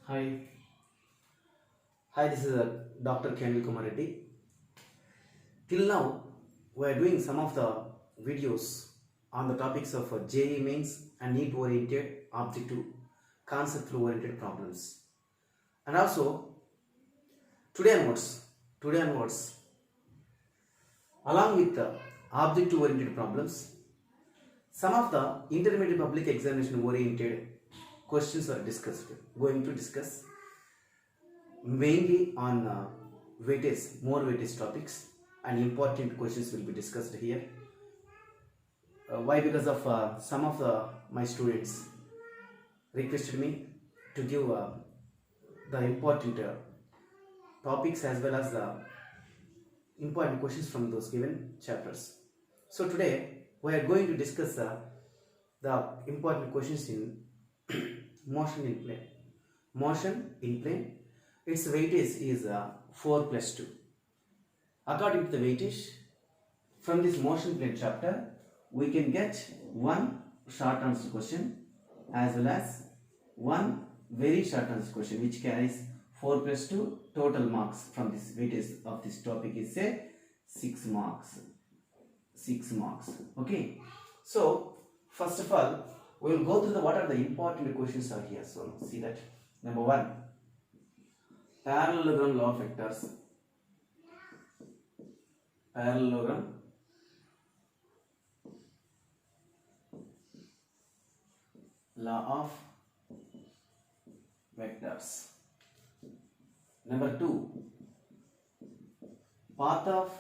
Hi, this is Dr. Kenil Kumar Reddy. Till now, we are doing some of the videos on the topics of JEE mains and NEET oriented, objective, conceptual oriented problems. And also, today onwards, along with the objective oriented problems, some of the intermediate public examination oriented questions are going to discuss mainly on more weightage topics, and important questions will be discussed here. Why? Because of some of my students requested me to give the important topics as well as the important questions from those given chapters. So today we are going to discuss the important questions in motion in plane. Motion in plane, its weightage is 4 plus 2. According to the weightage, from this motion plane chapter, we can get one short answer question as well as one very short answer question which carries 4 plus 2 total marks. From this weightage of this topic is say 6 marks. 6 marks. Okay. So first of all, we will go through what are the important questions are here. So see that. Number 1, parallelogram law of vectors. Parallelogram law of vectors. Number 2, path of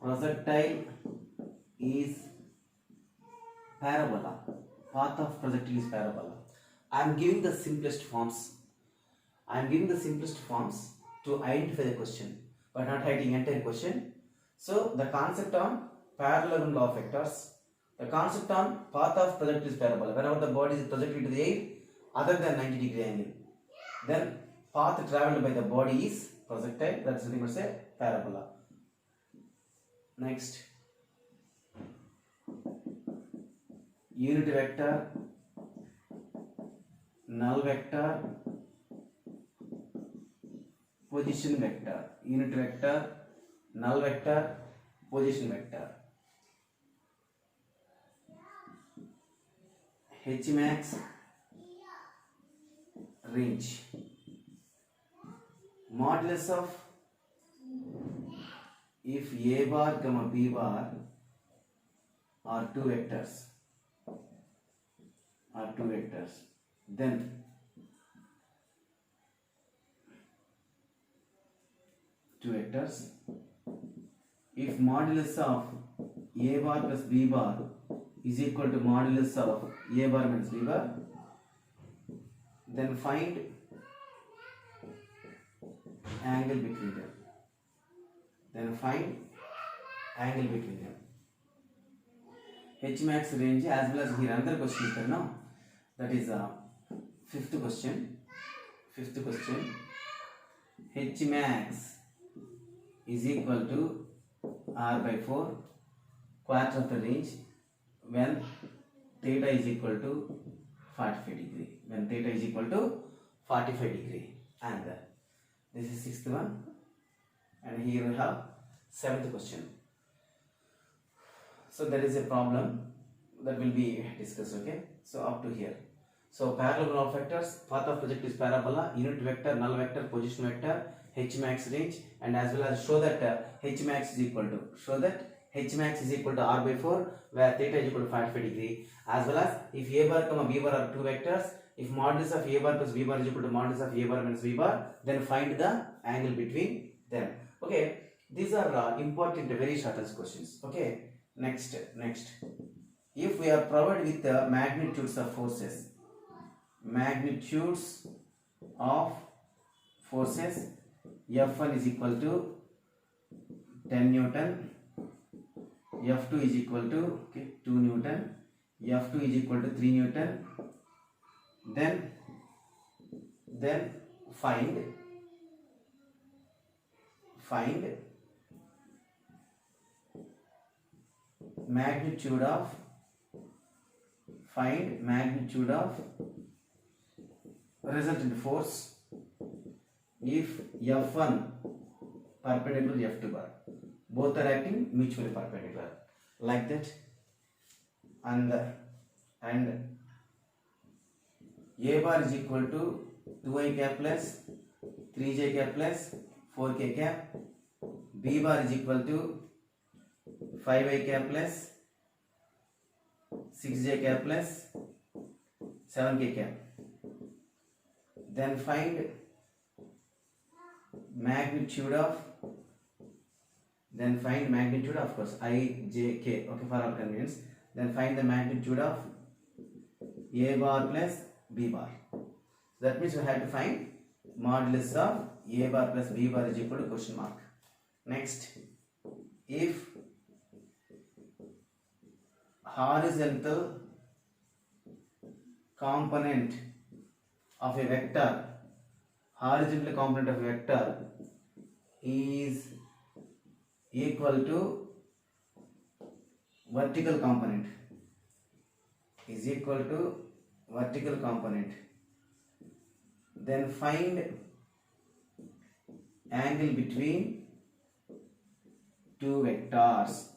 projectile is parabola. Path of projectile is parabola. I am giving the simplest forms. To identify the question, but not writing entire question. So the concept on parallelogram law of vectors, the concept on path of projectile is parabola. Whenever the body is projected to the air other than 90 degree angle, then path traveled by the body is projectile. That's nothing but say parabola. Next, unit vector, null vector, position vector. Unit vector, null vector, position vector. H max, range. Modulus of if A bar comma B bar are two vectors, then if modulus of A bar plus B bar is equal to modulus of A bar minus B bar, then find angle between them. H max range as well as here another question is there now. That is fifth question. H max is equal to R by 4 quarter of the range when theta is equal to 45 degree. And this is sixth one, and here we have seventh question. So there is a problem that will be discussed. Okay, so up to here. So parallelogram law of vectors, path of projectile is parabola, unit vector, null vector, position vector, H max range, and as well as show that H max is equal to R by 4 where theta is equal to 45 degree, as well as if A bar comma B bar are two vectors, if modulus of A bar plus B bar is equal to modulus of A bar minus B bar, then find the angle between them. Okay, these are important very short answer questions. Okay, next, if we are provided with the magnitudes of forces, F1 is equal to 10 Newton, F2 is equal to 2 Newton, F2 is equal to 3 Newton, then find magnitude of resultant force if F1 perpendicular to F2 bar. Both are acting mutually perpendicular. Like that. And A bar is equal to 2i cap plus 3j cap plus 4k cap. B bar is equal to 5i cap plus 6j cap plus 7k cap. Then find magnitude of, of course, I, j, k, okay, for our convenience. Then find the magnitude of A bar plus B bar. That means we have to find modulus of A bar plus B bar is equal to question mark. Next, if horizontal component of a vector, is equal to vertical component, then find angle between two vectors.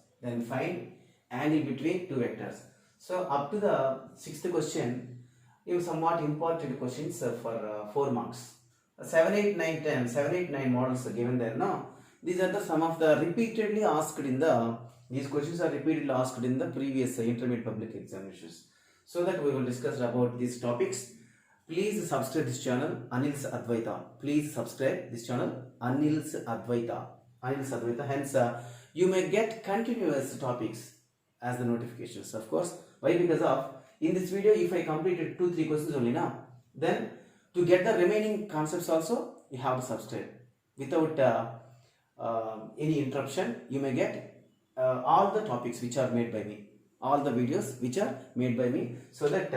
So up to the sixth question, you have somewhat important questions for 4 marks. 7, 8, 9, 10, 7, 8, 9 models are given there now. These are some of the repeatedly asked in the, these questions are repeatedly asked in the previous intermediate public examinations. So that we will discuss about these topics. Please subscribe this channel, Anil's Advaita. Please subscribe this channel, Anil's Advaita. Hence, you may get continuous topics as the notifications. Of course, why? Because of in this video, if I completed 2-3 questions only now, then to get the remaining concepts also, you have to subscribe. Without any interruption, you may get all the topics which are made by me, all the videos which are made by me, so that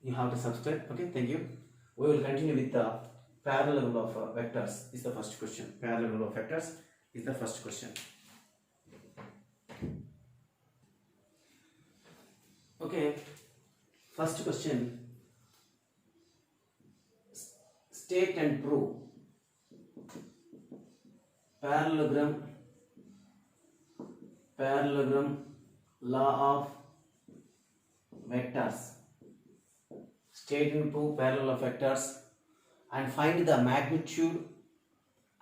you have to subscribe. Okay, thank you. We will continue with the parallel of vectors is the first question. Parallel of vectors is the first question. Okay, first question. State and prove parallelogram law of vectors. State and prove parallel of vectors and find the magnitude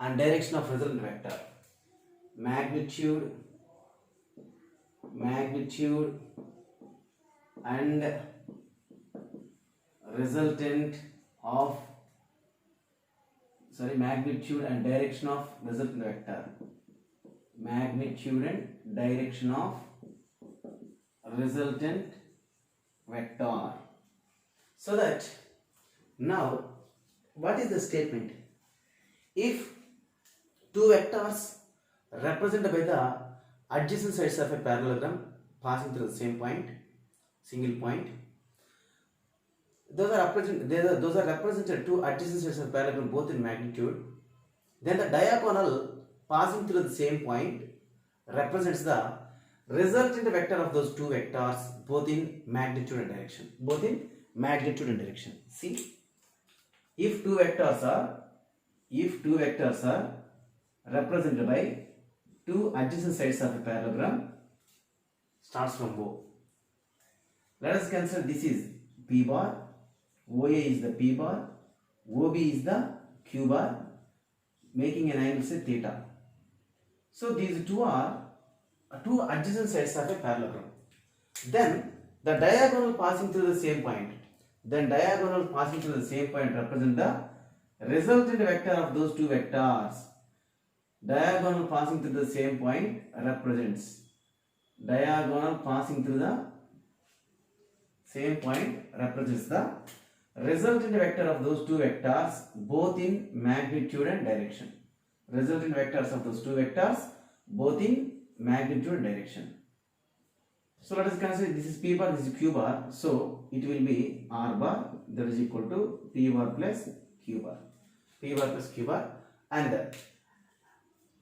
and direction of resultant vector. Magnitude and resultant of, magnitude and direction of resultant vector. Magnitude and direction of resultant vector. So that now, what is the statement? If two vectors represented by the adjacent sides of a parallelogram passing through the same point, single point, those are represented two adjacent sides of a parallelogram both in magnitude, then the diagonal passing through the same point represents the resultant vector of those two vectors both in magnitude and direction. See, if two vectors are represented by two adjacent sides of a parallelogram, starts from O. Let us consider this is P bar, OA is the P bar, OB is the Q bar, making an angle say theta. So these two are two adjacent sides of a parallelogram. Then the diagonal passing through the same point. Represent the resultant vector of those two vectors. Diagonal passing through the same point represents the resultant vector of those two vectors both in magnitude and direction. So let us consider this is P bar, this is Q bar. So it will be R bar, that is equal to P bar plus Q bar. And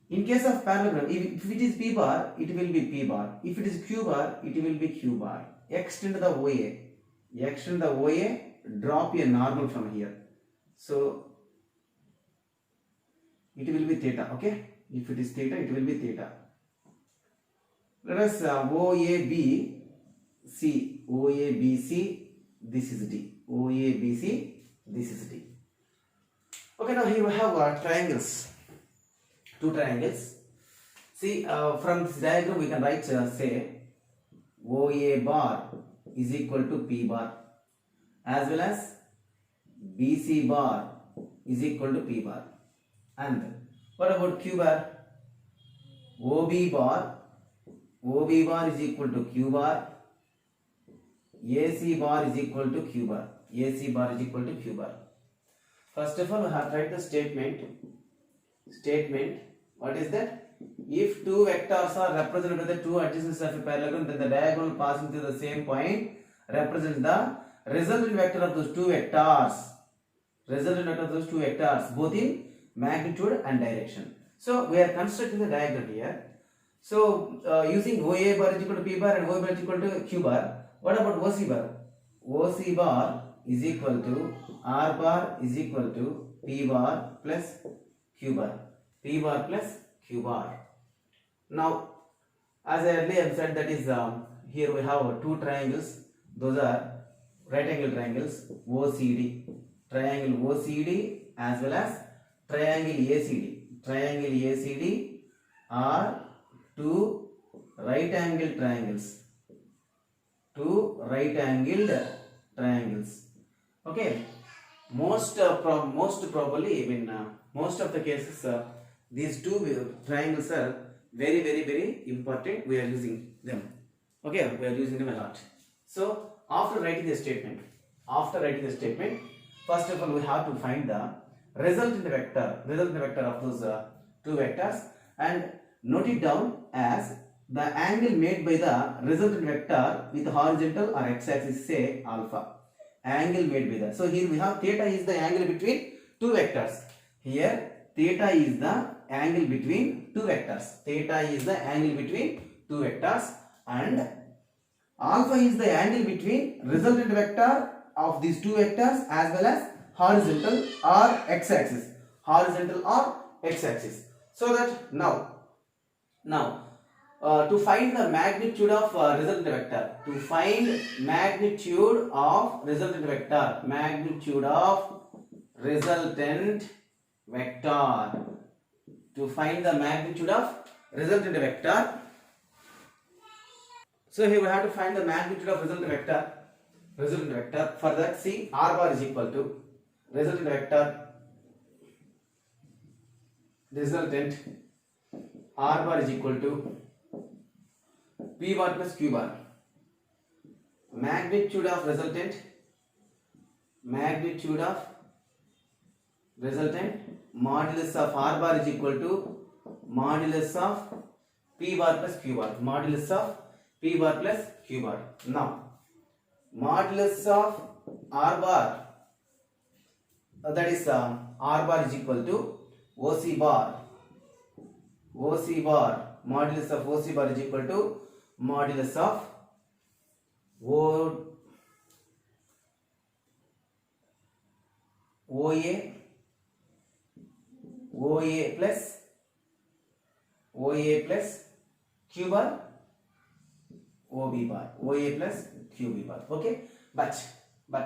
in case of parallelogram, if it is P bar, it will be P bar. If it is Q bar, it will be Q bar. Extend the OA. extend the OA, drop a normal from here. So it will be theta, okay? If it is theta, it will be theta. Let us OABC, OABC, this is D. OABC, this is D. Okay, now here we have triangles, two triangles. See, from this diagram we can write, say, OA bar is equal to P bar, as well as BC bar is equal to P bar. And what about Q bar? OB bar is equal to Q bar, AC bar is equal to Q bar, AC bar is equal to Q bar. First of all, we have to write the statement. What is that? If two vectors are represented by the two adjacencies of a parallelogram, then the diagonal passing through the same point represents the resultant vector of those two vectors. Both in magnitude and direction. So we are constructing the diagram here. So using OA bar is equal to P bar and OA bar is equal to Q bar. What about OC bar? OC bar is equal to R bar is equal to P bar plus Q bar. P bar plus Q bar. Now, as I earlier said, that is here we have two triangles. Those are right angle triangles OCD. Triangle OCD as well as triangle ACD. Triangle ACD are two right angled triangles. Okay. Most probably, most of the cases, these two triangles are very important. We are using them. Okay, we are using them a lot. So after writing the statement, first of all we have to find the resultant vector of those two vectors, and note it down as the angle made by the resultant vector with horizontal or x-axis, say alpha. Angle made by that. So here we have theta is the angle between two vectors. Here theta is the angle between two vectors. And alpha is the angle between resultant vector of these two vectors as well as horizontal or x-axis. So that now to find the magnitude of resultant vector, to find the magnitude of resultant vector. So here we have to find the magnitude of resultant vector. For that, see, R bar is equal to resultant R bar is equal to P bar plus Q bar. Magnitude of resultant modulus of R bar is equal to modulus of P bar plus Q bar. Now, modulus of R bar, that is R bar is equal to OC bar. Modulus of OC bar is equal to modulus of OA plus Q bar, OB bar. Okay, but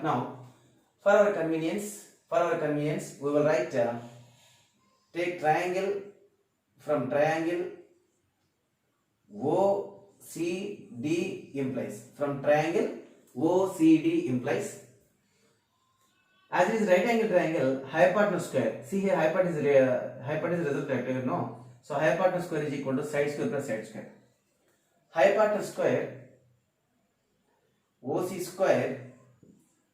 now for our convenience we will write take triangle from triangle OCD implies, as it is right angle triangle, hypotenuse square. See here, hypotenuse is result vector, no? So hypotenuse square is equal to side square plus side square. Hypotenuse square OC square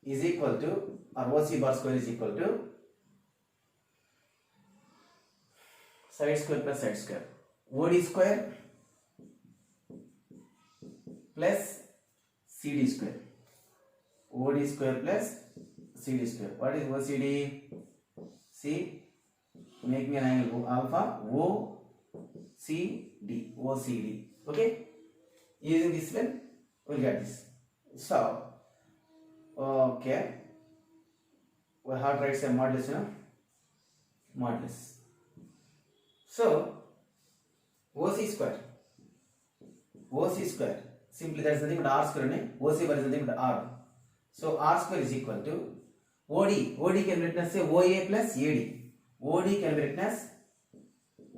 is equal to, or OC bar square is equal to side square plus side square. OD square plus CD square. OD square plus CD square. What is OCD? See, making an angle alpha, OCD. Okay, using this one we'll get this. So Okay, we have to write some modulus, modulus. So OC square, simply that is nothing but R square, OC bar is nothing but R. So R square is equal to OD can be written as OA plus AD. OD can be written as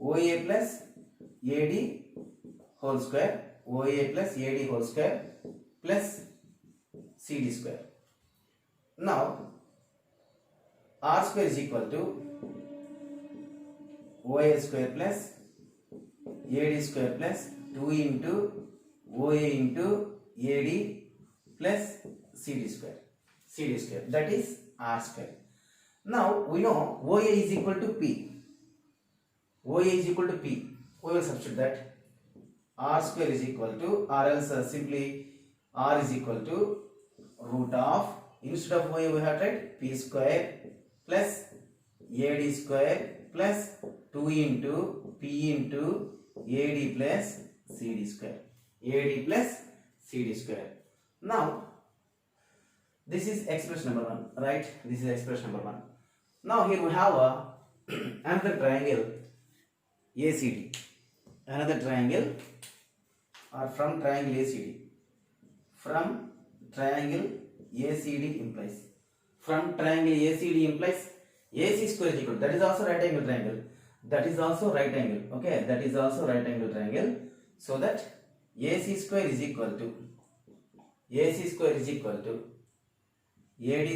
OA plus AD whole square, OA plus AD whole square plus CD square. Now R square is equal to OA square plus AD square plus 2 into OA into AD plus CD square. That is R square. Now we know OA is equal to P. We will substitute that. R square is equal to, or else simply R is equal to root of, instead of OA we have to write P square plus AD square plus 2 into P into AD plus CD square. Now this is expression number 1, right? This is expression number 1. Now here we have a another triangle ACD. Another triangle, or from triangle ACD. From triangle ACD implies. From triangle ACD implies AC square is equal to, that is also right angle triangle. Okay, that is also right angle triangle. So that AC square is equal to AD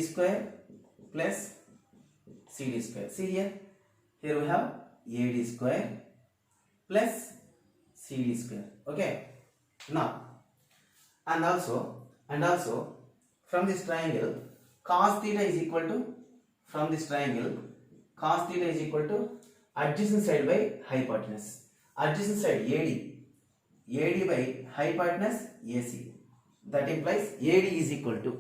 square plus CD square. See here we have AD square plus CD square. Okay. Now and also from this triangle cos theta is equal to, adjacent side by hypotenuse. Adjacent side AD by hypotenuse AC. That implies AD is equal to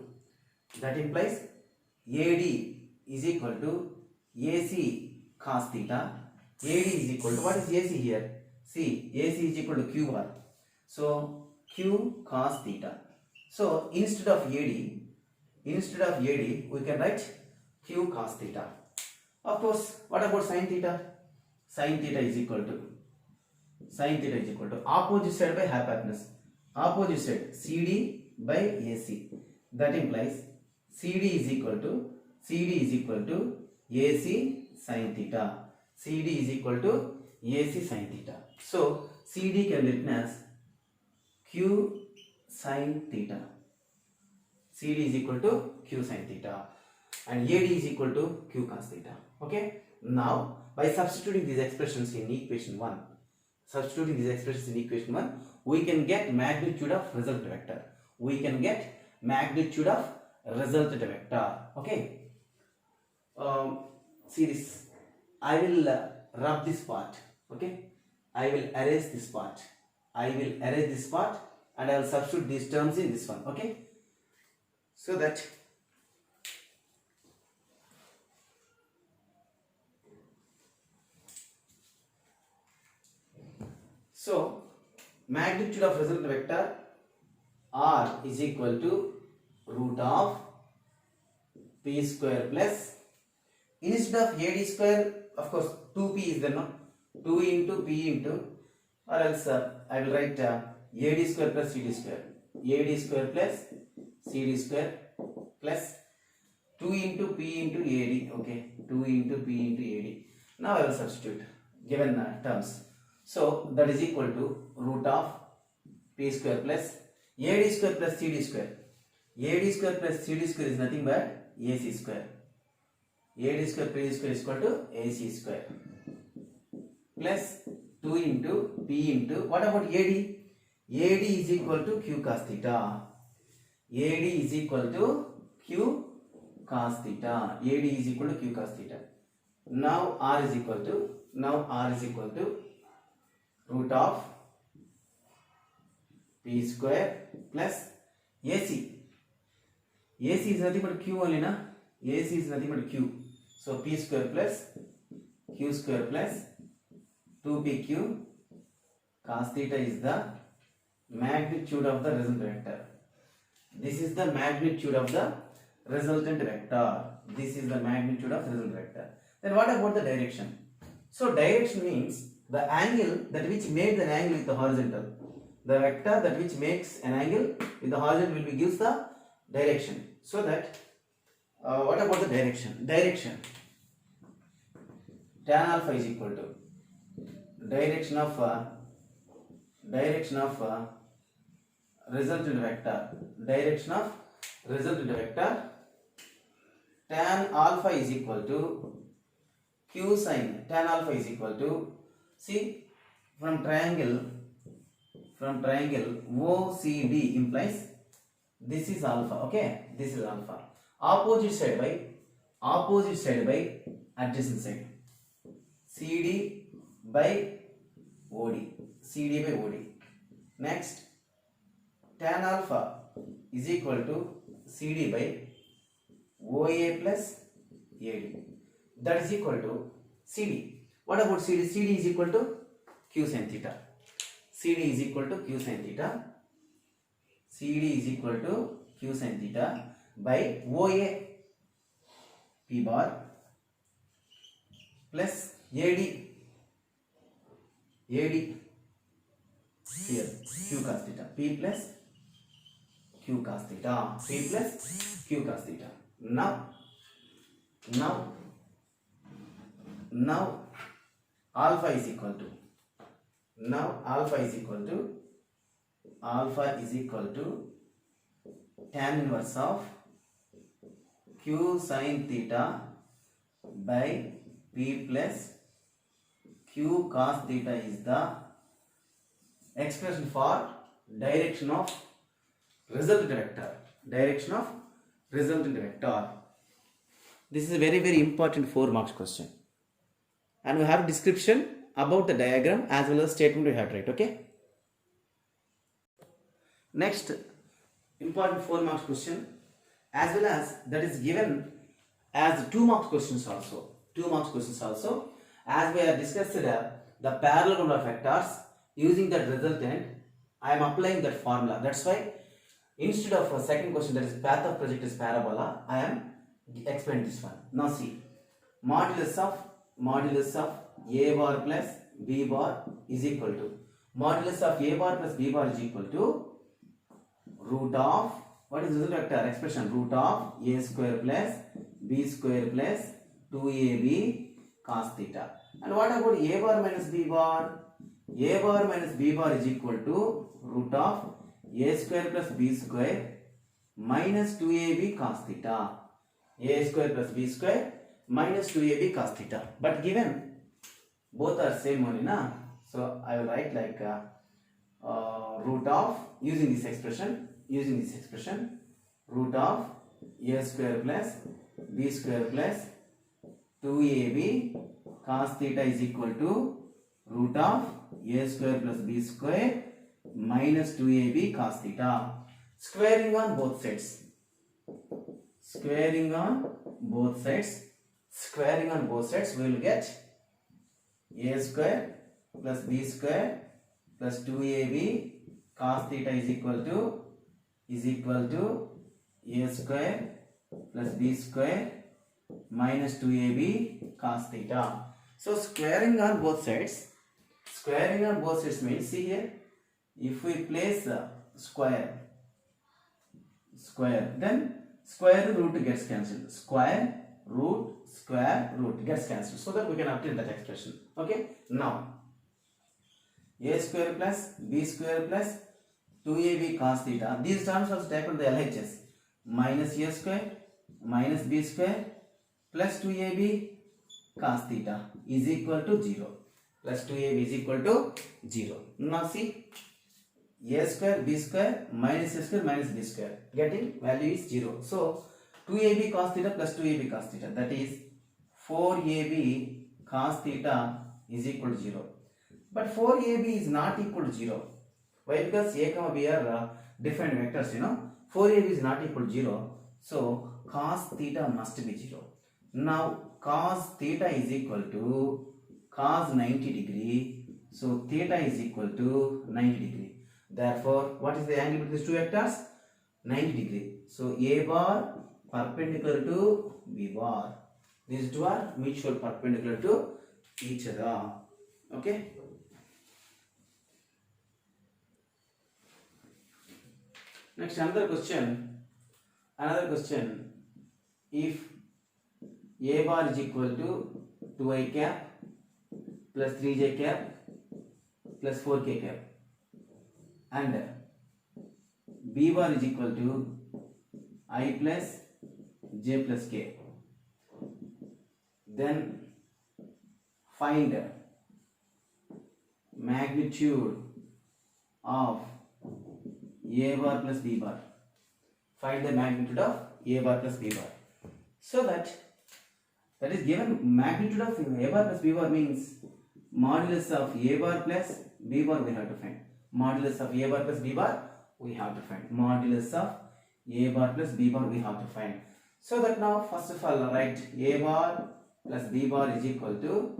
AC cos theta. AD is equal to, what is AC here? See, AC is equal to Q bar. So Q cos theta. So instead of AD we can write Q cos theta. Of course, what about sin theta? Sin theta is equal to opposite side by hypotenuse. Opposite side CD by AC. That implies CD is equal to AC sin theta. So CD can be written as Q sin theta. CD is equal to Q sin theta and AD is equal to Q cos theta. Okay. Now by substituting these expressions in equation 1, we can get magnitude of result vector. Okay. See this. I will rub this part. Okay. I will erase this part and I will substitute these terms in this one. Okay. So that magnitude of result vector R is equal to root of P square plus, instead of AD square, of course 2P is there, no? 2 into P into, or else I will write AD square plus CD square. AD square plus CD square plus 2 into P into AD. Okay, 2 into P into AD. Now I will substitute given terms. So that is equal to root of P square plus AD square plus CD square. AD square plus CD square is nothing but AC square. AD square plus CD square is equal to AC square plus 2 into P into, what about AD? AD is equal to Q cos theta. Now R is equal to root of P square plus AC. AC is nothing but Q only, na? AC is nothing but Q. So P square plus Q square plus 2PQ cos theta is the magnitude of the result vector. This is the magnitude of the resultant vector. This is the magnitude of resultant vector. Then what about the direction? So direction means the angle that which made the angle with the horizontal. The vector that which makes an angle with the horizontal will be gives the direction. So that what about the direction? Direction tan alpha is equal to direction of resultant vector. Direction of resultant vector tan alpha is equal to q sin tan alpha is equal to, see, from triangle OCD implies this is alpha, okay, this is alpha. Opposite side by adjacent side, CD by OD. Next, tan alpha is equal to CD by OA plus AD. That is equal to CD. What about CD? CD is equal to Q sin theta. CD is equal to Q sin theta. CD is equal to Q sin theta by OA P bar plus AD here Q cos theta. P plus Q cos theta. P plus Q cos theta. Now alpha is equal to tan inverse of Q sin theta by P plus Q cos theta is the expression for direction of resultant vector. This is a very, very important 4 marks question. And we have description about the diagram as well as statement we have to write, okay? Next important 4 marks question, as well as that is given as 2 marks questions also. 2 marks questions also, as we have discussed the parallelogram of vectors using that resultant. I am applying that formula. That's why instead of a second question, that is path of projectile parabola, I am explaining this one. Now see, modulus of a bar plus b bar is equal to, modulus of a bar plus b bar is equal to root of, what is the vector expression? Root of a square plus b square plus 2ab cos theta. And what about a bar minus b bar? A bar minus b bar is equal to root of a square plus b square minus 2ab cos theta. A square plus b square minus 2ab cos theta. But given both are same only, na? So I will write like root of, using this expression, root of a square plus b square plus 2ab cos theta is equal to root of a square plus b square minus 2ab cos theta. Squaring on both sides, we will get a square plus b square plus 2ab cos theta is equal to a square plus b square minus 2ab cos theta. So squaring on both sides means, see here, if we place square, then square root gets cancelled. Square root gets cancelled, so that we can obtain that expression. Okay. Now a square plus b square plus 2ab cos theta. These terms also taken the LHS. Minus a square minus b square plus 2ab cos theta is equal to 0. Plus 2ab is equal to 0. Now see, a square b square minus a square minus b square, getting value is 0. So 2ab cos theta plus 2ab cos theta, that is 4ab cos theta is equal to 0. But 4ab is not equal to 0. Why? Because a comma b are different vectors, 4ab is not equal to 0. So cos theta must be 0. Now cos theta is equal to cos 90 degree. So theta is equal to 90 degree. Therefore, what is the angle between these two vectors? 90 degree. So a bar perpendicular to B bar. These two are mutual perpendicular to each other. Okay. Next, another question. If A bar is equal to 2i cap plus 3j cap plus 4k cap and B bar is equal to I plus j plus k, then find magnitude of A bar plus B bar. Find the magnitude of A bar plus B bar. So that is given magnitude of A bar plus B bar means modulus of A bar plus B bar we have to find. Modulus of A bar plus B bar we have to find. Modulus of A bar plus B bar we have to find. So that now first of all write A bar plus B bar is equal to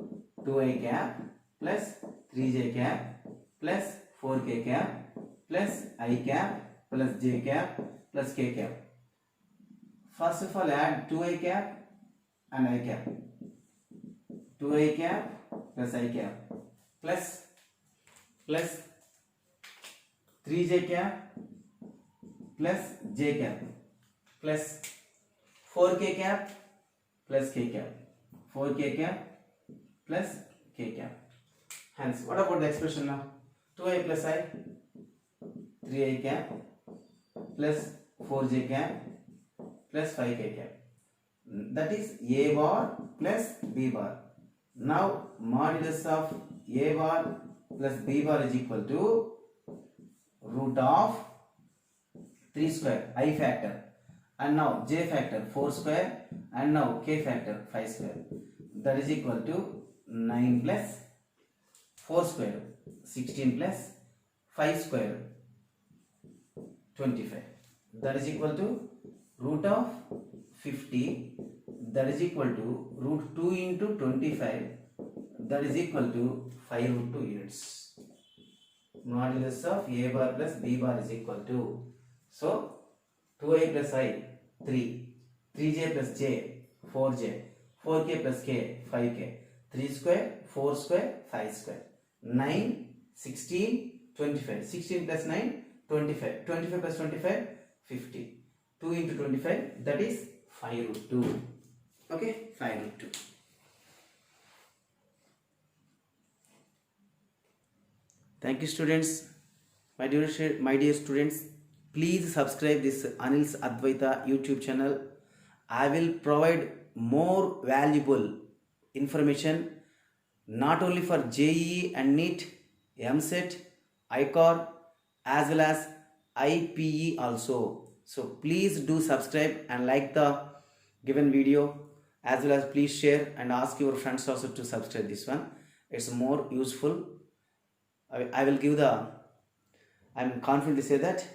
2i cap plus 3j cap plus 4k cap plus I cap plus j cap plus k cap. First of all add 2i cap and I cap. 2i cap plus I cap plus 3j cap plus j cap plus 4k cap plus k cap. 4k cap plus k cap. Hence, what about the expression now? 2i plus I, 3i cap plus 4j cap plus 5k cap. That is A bar plus B bar. Now, modulus of A bar plus B bar is equal to root of 3 square, I factor, and now j factor 4 square, and now k factor 5 square. That is equal to 9 plus 4 square, 16 plus 5 square, 25. That is equal to root of 50. That is equal to root 2 into 25. That is equal to 5 root 2 units. Modulus of A bar plus B bar is equal to, so 2i plus I 3, 3j plus j 4j, 4k plus k 5k, 3 square, 4 square, 5 square, 9, 16, 25, 16 plus 9, 25, 25 plus 25, 50, 2 into 25, that is 5 root 2. Okay, 5 root 2. Thank you students. My dear students, please subscribe this Anil's Advaita YouTube channel. I will provide more valuable information not only for JEE and NEET, MSET, ICAR as well as IPE also. So please do subscribe and like the given video, as well as please share and ask your friends also to subscribe this one. It's more useful. I will give the, I'm confident to say that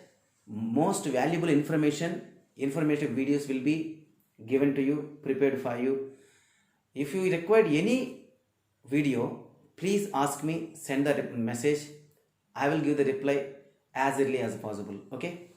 most valuable informative videos will be given to you, prepared for you. If you require any video, please ask me, send the message. I will give the reply as early as possible. Okay.